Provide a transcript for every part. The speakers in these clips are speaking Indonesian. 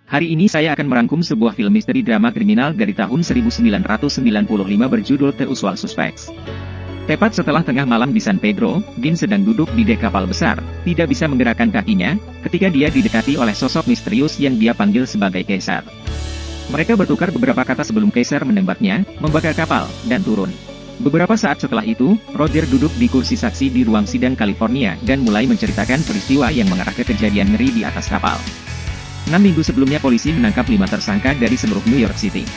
Hari ini saya akan merangkum sebuah film misteri drama kriminal dari tahun 1995 berjudul The Usual Suspects. Tepat setelah tengah malam di San Pedro, Dean sedang duduk di dek kapal besar, tidak bisa menggerakkan kakinya, ketika dia didekati oleh sosok misterius yang dia panggil sebagai Kaisar. Mereka bertukar beberapa kata sebelum Kaisar menembaknya, membakar kapal, dan turun. Beberapa saat setelah itu, Roger duduk di kursi saksi di ruang sidang California dan mulai menceritakan peristiwa yang mengarah ke kejadian ngeri di atas kapal. 6 minggu sebelumnya polisi menangkap 5 tersangka dari seluruh New York City.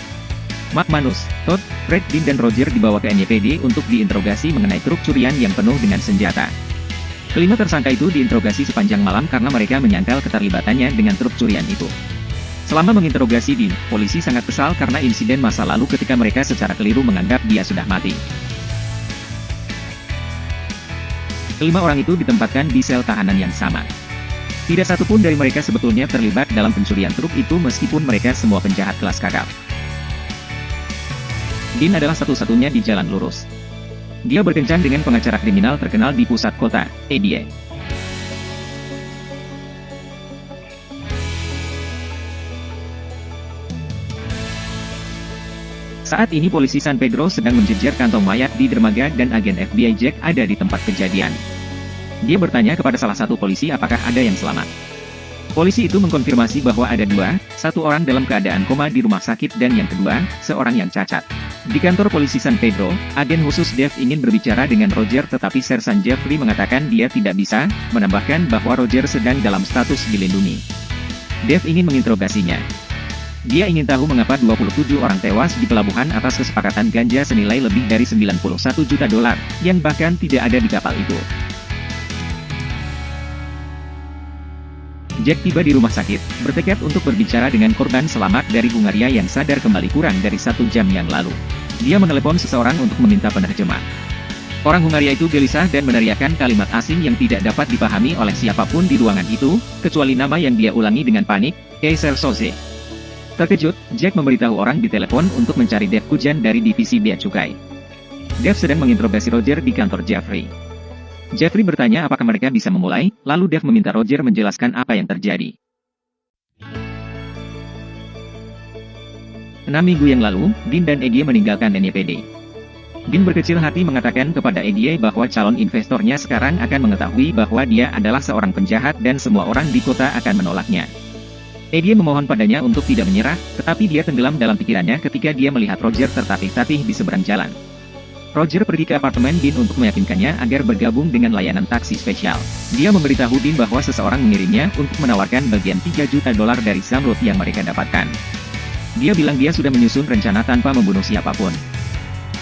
McManus, Todd, Fred, Dean dan Roger dibawa ke NYPD untuk diinterogasi mengenai truk curian yang penuh dengan senjata. Kelima tersangka itu diinterogasi sepanjang malam karena mereka menyangkal keterlibatannya dengan truk curian itu. Selama menginterogasi Dean, polisi sangat kesal karena insiden masa lalu ketika mereka secara keliru menganggap dia sudah mati. Kelima orang itu ditempatkan di sel tahanan yang sama. Tidak satupun dari mereka sebetulnya terlibat dalam pencurian truk itu meskipun mereka semua penjahat kelas kakap. Dean adalah satu-satunya di jalan lurus. Dia berkencan dengan pengacara kriminal terkenal di pusat kota, ADA. Saat ini polisi San Pedro sedang menjejer kantong mayat di dermaga dan agen FBI Jack ada di tempat kejadian. Dia bertanya kepada salah satu polisi apakah ada yang selamat. Polisi itu mengkonfirmasi bahwa ada satu orang dalam keadaan koma di rumah sakit dan yang kedua, seorang yang cacat. Di kantor polisi San Pedro, agen khusus Dave ingin berbicara dengan Roger tetapi Sersan Jeffrey mengatakan dia tidak bisa, menambahkan bahwa Roger sedang dalam status dilindungi. Dave ingin menginterogasinya. Dia ingin tahu mengapa 27 orang tewas di pelabuhan atas kesepakatan ganja senilai lebih dari $91 juta, yang bahkan tidak ada di kapal itu. Jack tiba di rumah sakit, bertekad untuk berbicara dengan korban selamat dari Hungaria yang sadar kembali kurang dari 1 jam yang lalu. Dia menelepon seseorang untuk meminta penerjemah. Orang Hungaria itu gelisah dan meneriakkan kalimat asing yang tidak dapat dipahami oleh siapapun di ruangan itu, kecuali nama yang dia ulangi dengan panik, Kaiser Soze. Terkejut, Jack memberitahu orang di telepon untuk mencari Dave Kujan dari divisi bea cukai. Dave sedang menginterogasi Roger di kantor Jeffrey. Jeffrey bertanya apakah mereka bisa memulai, lalu Dave meminta Roger menjelaskan apa yang terjadi. 6 minggu yang lalu, Dean dan Egie meninggalkan NYPD. Dean berkecil hati mengatakan kepada Egie bahwa calon investornya sekarang akan mengetahui bahwa dia adalah seorang penjahat dan semua orang di kota akan menolaknya. Egie memohon padanya untuk tidak menyerah, tetapi dia tenggelam dalam pikirannya ketika dia melihat Roger tertatih-tatih di seberang jalan. Roger pergi ke apartemen Dean untuk meyakinkannya agar bergabung dengan layanan taksi spesial. Dia memberitahu Dean bahwa seseorang mengirimnya untuk menawarkan bagian $3 juta dari zamrud yang mereka dapatkan. Dia bilang dia sudah menyusun rencana tanpa membunuh siapapun.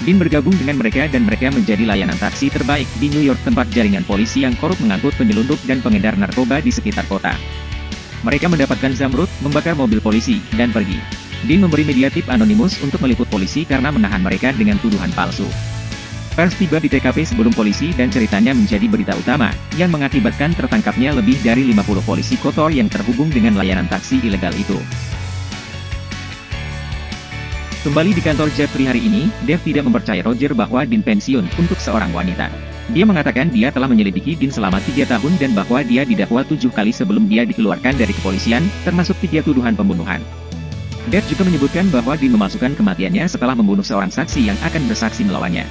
Dean bergabung dengan mereka dan mereka menjadi layanan taksi terbaik di New York tempat jaringan polisi yang korup mengangkut penyelundup dan pengedar narkoba di sekitar kota. Mereka mendapatkan zamrud, membakar mobil polisi, dan pergi. Dean memberi media tip anonimus untuk meliput polisi karena menahan mereka dengan tuduhan palsu. Pers tiba di TKP sebelum polisi dan ceritanya menjadi berita utama, yang mengakibatkan tertangkapnya lebih dari 50 polisi kotor yang terhubung dengan layanan taksi ilegal itu. Kembali di kantor Jeffrey hari ini, Dave tidak mempercayai Roger bahwa Dean pensiun untuk seorang wanita. Dia mengatakan dia telah menyelidiki Dean selama 3 tahun dan bahwa dia didakwa 7 kali sebelum dia dikeluarkan dari kepolisian, termasuk 3 tuduhan pembunuhan. Dave juga menyebutkan bahwa Dean memasukkan kematiannya setelah membunuh seorang saksi yang akan bersaksi melawannya.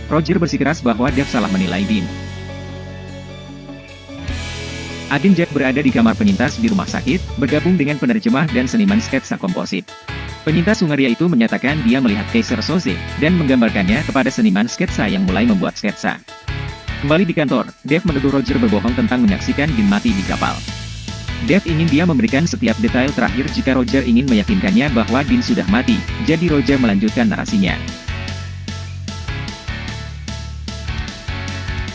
Roger bersikeras bahwa Dave salah menilai Dean. Agen Jack berada di kamar penyintas di rumah sakit, bergabung dengan penerjemah dan seniman sketsa komposit. Penyintas Hungaria itu menyatakan dia melihat Kaiser Soze, dan menggambarkannya kepada seniman sketsa yang mulai membuat sketsa. Kembali di kantor, Dave menuduh Roger berbohong tentang menyaksikan Dean mati di kapal. Dave ingin dia memberikan setiap detail terakhir jika Roger ingin meyakinkannya bahwa Dean sudah mati, jadi Roger melanjutkan narasinya.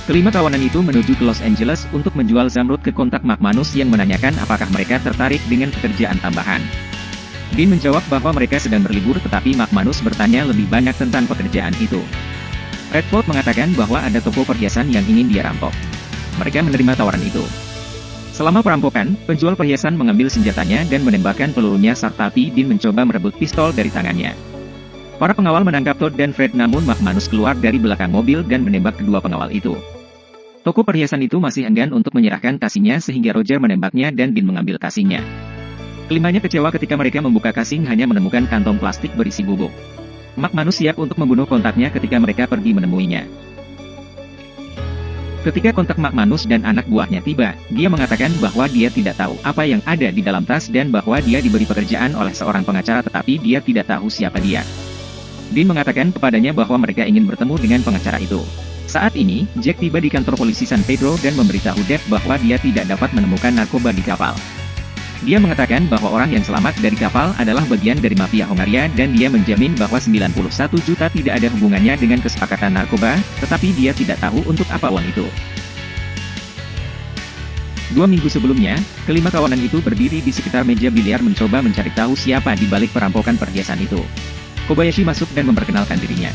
Kelima kawanan itu menuju ke Los Angeles untuk menjual zamrud ke kontak McManus yang menanyakan apakah mereka tertarik dengan pekerjaan tambahan. Dean menjawab bahwa mereka sedang berlibur tetapi McManus bertanya lebih banyak tentang pekerjaan itu. Redford mengatakan bahwa ada toko perhiasan yang ingin dia rampok. Mereka menerima tawaran itu. Selama perampokan, penjual perhiasan mengambil senjatanya dan menembakkan pelurunya tapi Dean mencoba merebut pistol dari tangannya. Para pengawal menangkap Todd dan Fred namun McManus keluar dari belakang mobil dan menembak kedua pengawal itu. Toko perhiasan itu masih enggan untuk menyerahkan kasihnya sehingga Roger menembaknya dan Dean mengambil kasihnya. Kelimanya kecewa ketika mereka membuka kasing hanya menemukan kantong plastik berisi bubuk. McManus siap untuk membunuh kontaknya ketika mereka pergi menemuinya. Ketika kontak McManus dan anak buahnya tiba, dia mengatakan bahwa dia tidak tahu apa yang ada di dalam tas dan bahwa dia diberi pekerjaan oleh seorang pengacara tetapi dia tidak tahu siapa dia. Dean mengatakan kepadanya bahwa mereka ingin bertemu dengan pengacara itu. Saat ini, Jack tiba di kantor polisi San Pedro dan memberitahu Dave bahwa dia tidak dapat menemukan narkoba di kapal. Dia mengatakan bahwa orang yang selamat dari kapal adalah bagian dari mafia Hongaria dan dia menjamin bahwa 91 juta tidak ada hubungannya dengan kesepakatan narkoba, tetapi dia tidak tahu untuk apa uang itu. 2 minggu sebelumnya, kelima kawanan itu berdiri di sekitar meja biliar mencoba mencari tahu siapa di balik perampokan perhiasan itu. Kobayashi masuk dan memperkenalkan dirinya.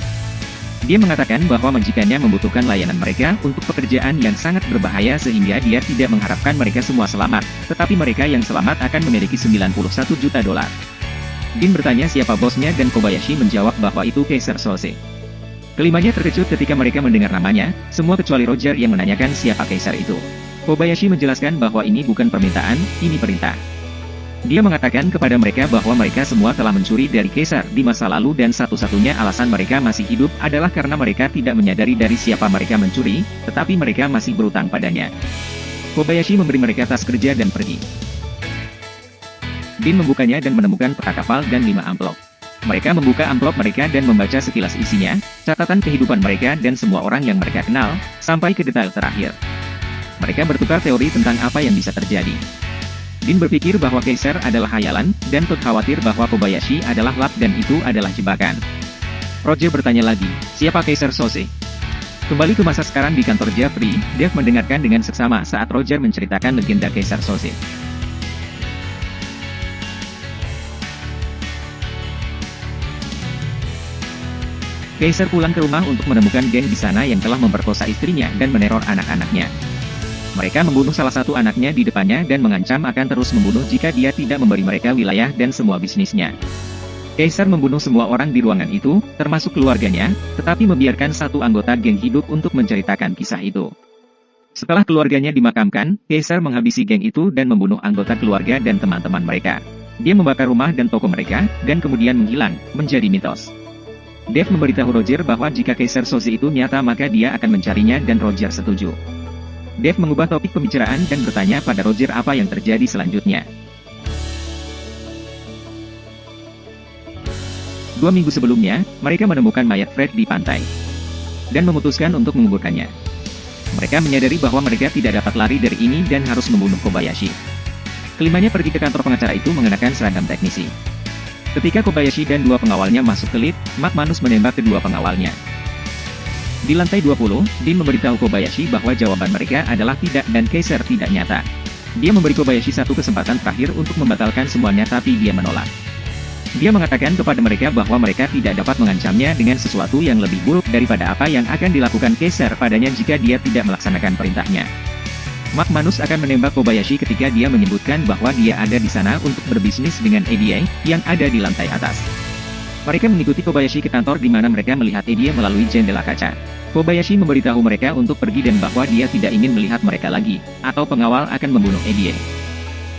Dia mengatakan bahwa majikannya membutuhkan layanan mereka untuk pekerjaan yang sangat berbahaya sehingga dia tidak mengharapkan mereka semua selamat, tetapi mereka yang selamat akan memiliki 91 juta dolar. Dean bertanya siapa bosnya dan Kobayashi menjawab bahwa itu Kaiser Soze. Kelimanya terkejut ketika mereka mendengar namanya, semua kecuali Roger yang menanyakan siapa Kaiser itu. Kobayashi menjelaskan bahwa ini bukan permintaan, ini perintah. Dia mengatakan kepada mereka bahwa mereka semua telah mencuri dari Kaiser di masa lalu dan satu-satunya alasan mereka masih hidup adalah karena mereka tidak menyadari dari siapa mereka mencuri, tetapi mereka masih berutang padanya. Kobayashi memberi mereka tas kerja dan pergi. Dean membukanya dan menemukan peta kapal dan 5 amplop. Mereka membuka amplop mereka dan membaca sekilas isinya, catatan kehidupan mereka dan semua orang yang mereka kenal, sampai ke detail terakhir. Mereka bertukar teori tentang apa yang bisa terjadi. Dean berpikir bahwa Kaiser adalah hayalan, dan Todd khawatir bahwa Kobayashi adalah lap dan itu adalah jebakan. Roger bertanya lagi, siapa Kaiser Soze? Kembali ke masa sekarang di kantor Jeffrey, Dave mendengarkan dengan seksama saat Roger menceritakan legenda Kaiser Soze. Kaiser pulang ke rumah untuk menemukan geng di sana yang telah memperkosa istrinya dan meneror anak-anaknya. Mereka membunuh salah satu anaknya di depannya dan mengancam akan terus membunuh jika dia tidak memberi mereka wilayah dan semua bisnisnya. Kaiser membunuh semua orang di ruangan itu, termasuk keluarganya, tetapi membiarkan satu anggota geng hidup untuk menceritakan kisah itu. Setelah keluarganya dimakamkan, Kaiser menghabisi geng itu dan membunuh anggota keluarga dan teman-teman mereka. Dia membakar rumah dan toko mereka, dan kemudian menghilang, menjadi mitos. Dave memberitahu Roger bahwa jika Kaiser Soze itu nyata maka dia akan mencarinya dan Roger setuju. Dave mengubah topik pembicaraan dan bertanya pada Roger apa yang terjadi selanjutnya. 2 minggu sebelumnya, mereka menemukan mayat Fred di pantai dan memutuskan untuk menguburkannya. Mereka menyadari bahwa mereka tidak dapat lari dari ini dan harus membunuh Kobayashi. Kelimanya pergi ke kantor pengacara itu mengenakan seragam teknisi. Ketika Kobayashi dan 2 pengawalnya masuk ke lift, McManus menembak kedua pengawalnya. Di lantai 20, Dean memberitahu Kobayashi bahwa jawaban mereka adalah tidak dan Kaiser tidak nyata. Dia memberi Kobayashi satu kesempatan terakhir untuk membatalkan semuanya tapi dia menolak. Dia mengatakan kepada mereka bahwa mereka tidak dapat mengancamnya dengan sesuatu yang lebih buruk daripada apa yang akan dilakukan Kaiser padanya jika dia tidak melaksanakan perintahnya. McManus akan menembak Kobayashi ketika dia menyebutkan bahwa dia ada di sana untuk berbisnis dengan EDA yang ada di lantai atas. Mereka mengikuti Kobayashi ke kantor di mana mereka melihat Eddie melalui jendela kaca. Kobayashi memberitahu mereka untuk pergi dan bahwa dia tidak ingin melihat mereka lagi, atau pengawal akan membunuh Eddie.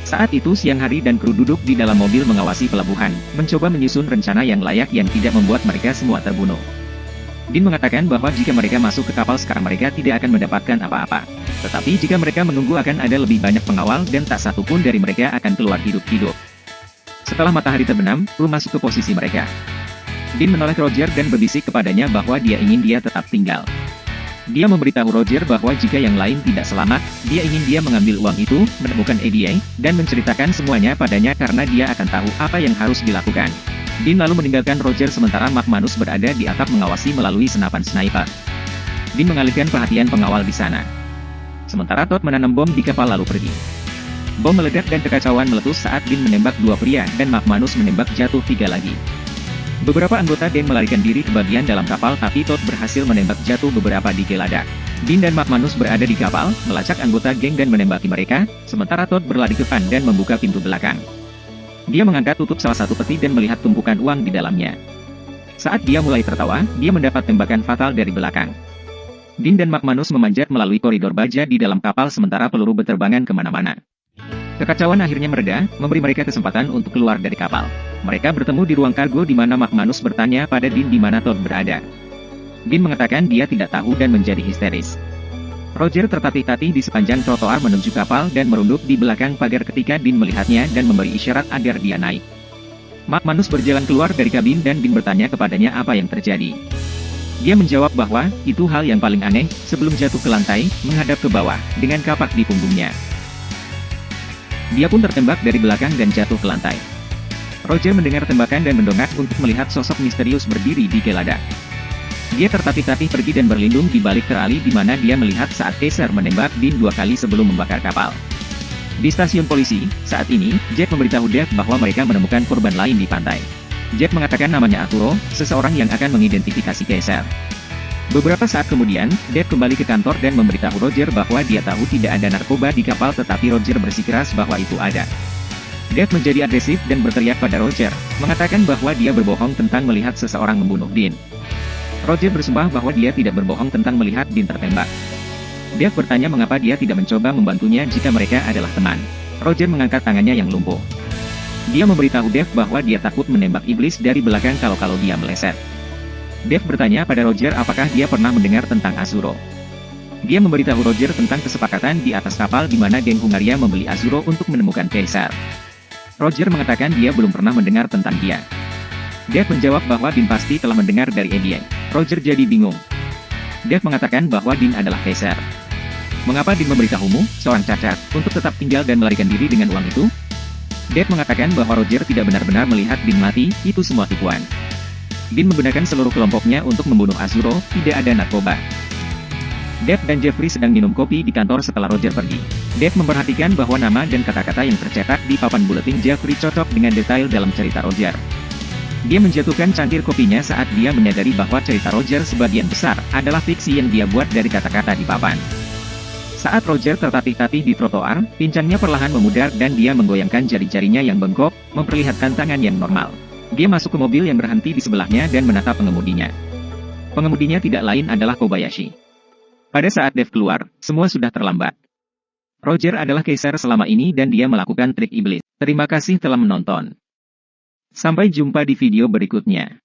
Saat itu siang hari dan kru duduk di dalam mobil mengawasi pelabuhan, mencoba menyusun rencana yang layak yang tidak membuat mereka semua terbunuh. Dean mengatakan bahwa jika mereka masuk ke kapal sekarang mereka tidak akan mendapatkan apa-apa. Tetapi jika mereka menunggu akan ada lebih banyak pengawal dan tak satu pun dari mereka akan keluar hidup-hidup. Setelah matahari terbenam, kru masuk ke posisi mereka. Dean menolak Roger dan berbisik kepadanya bahwa dia ingin dia tetap tinggal. Dia memberitahu Roger bahwa jika yang lain tidak selamat, dia ingin dia mengambil uang itu, menemukan EDA, dan menceritakan semuanya padanya karena dia akan tahu apa yang harus dilakukan. Dean lalu meninggalkan Roger sementara McManus berada di atap mengawasi melalui senapan sniper. Dean mengalihkan perhatian pengawal di sana. Sementara Todd menanam bom di kapal lalu pergi. Bom meledak dan kekacauan meletus saat Dean menembak 2 pria dan McManus menembak jatuh 3 lagi. Beberapa anggota geng melarikan diri ke bagian dalam kapal tapi Todd berhasil menembak jatuh beberapa di geladak. Dean dan McManus berada di kapal, melacak anggota geng dan menembaki mereka, sementara Todd berlari ke depan dan membuka pintu belakang. Dia mengangkat tutup salah satu peti dan melihat tumpukan uang di dalamnya. Saat dia mulai tertawa, dia mendapat tembakan fatal dari belakang. Dean dan McManus memanjat melalui koridor baja di dalam kapal sementara peluru berterbangan kemana-mana. Kekacauan akhirnya mereda, memberi mereka kesempatan untuk keluar dari kapal. Mereka bertemu di ruang kargo di mana McManus bertanya pada Dean di mana Todd berada. Dean mengatakan dia tidak tahu dan menjadi histeris. Roger tertatih-tatih di sepanjang trotoar menuju kapal dan merunduk di belakang pagar ketika Dean melihatnya dan memberi isyarat agar dia naik. McManus berjalan keluar dari kabin dan Dean bertanya kepadanya apa yang terjadi. Dia menjawab bahwa itu hal yang paling aneh sebelum jatuh ke lantai, menghadap ke bawah, dengan kapak di punggungnya. Dia pun tertembak dari belakang dan jatuh ke lantai. Roger mendengar tembakan dan mendongak untuk melihat sosok misterius berdiri di geladak. Dia tertatih-tatih pergi dan berlindung di balik terali di mana dia melihat saat Kaiser menembak Dean 2 kali sebelum membakar kapal. Di stasiun polisi, saat ini, Jack memberitahu Dave bahwa mereka menemukan korban lain di pantai. Jack mengatakan namanya Arturo, seseorang yang akan mengidentifikasi Kaiser. Beberapa saat kemudian, Dave kembali ke kantor dan memberitahu Roger bahwa dia tahu tidak ada narkoba di kapal tetapi Roger bersikeras bahwa itu ada. Dave menjadi agresif dan berteriak pada Roger, mengatakan bahwa dia berbohong tentang melihat seseorang membunuh Dean. Roger bersumpah bahwa dia tidak berbohong tentang melihat Dean tertembak. Dave bertanya mengapa dia tidak mencoba membantunya jika mereka adalah teman. Roger mengangkat tangannya yang lumpuh. Dia memberitahu Dave bahwa dia takut menembak iblis dari belakang kalau dia meleset. Dave bertanya pada Roger apakah dia pernah mendengar tentang Azuro. Dia memberitahu Roger tentang kesepakatan di atas kapal di mana geng Hungaria membeli Azuro untuk menemukan Kaiser. Roger mengatakan dia belum pernah mendengar tentang dia. Dave menjawab bahwa Dean pasti telah mendengar dari Eddie. Roger jadi bingung. Dave mengatakan bahwa Dean adalah Kaiser. Mengapa Dean memberitahumu, seorang cacat, untuk tetap tinggal dan melarikan diri dengan uang itu? Dave mengatakan bahwa Roger tidak benar-benar melihat Dean mati, itu semua tipuan. Dean menggunakan seluruh kelompoknya untuk membunuh Azuro, tidak ada narkoba. Dave dan Jeffrey sedang minum kopi di kantor setelah Roger pergi. Dave memperhatikan bahwa nama dan kata-kata yang tercetak di papan buletin Jeffrey cocok dengan detail dalam cerita Roger. Dia menjatuhkan cangkir kopinya saat dia menyadari bahwa cerita Roger sebagian besar adalah fiksi yang dia buat dari kata-kata di papan. Saat Roger tertatih-tatih di trotoar, pincangnya perlahan memudar dan dia menggoyangkan jari-jarinya yang bengkok, memperlihatkan tangan yang normal. Dia masuk ke mobil yang berhenti di sebelahnya dan menatap pengemudinya. Pengemudinya tidak lain adalah Kobayashi. Pada saat Dave keluar, semua sudah terlambat. Roger adalah Kaiser selama ini dan dia melakukan trik iblis. Terima kasih telah menonton. Sampai jumpa di video berikutnya.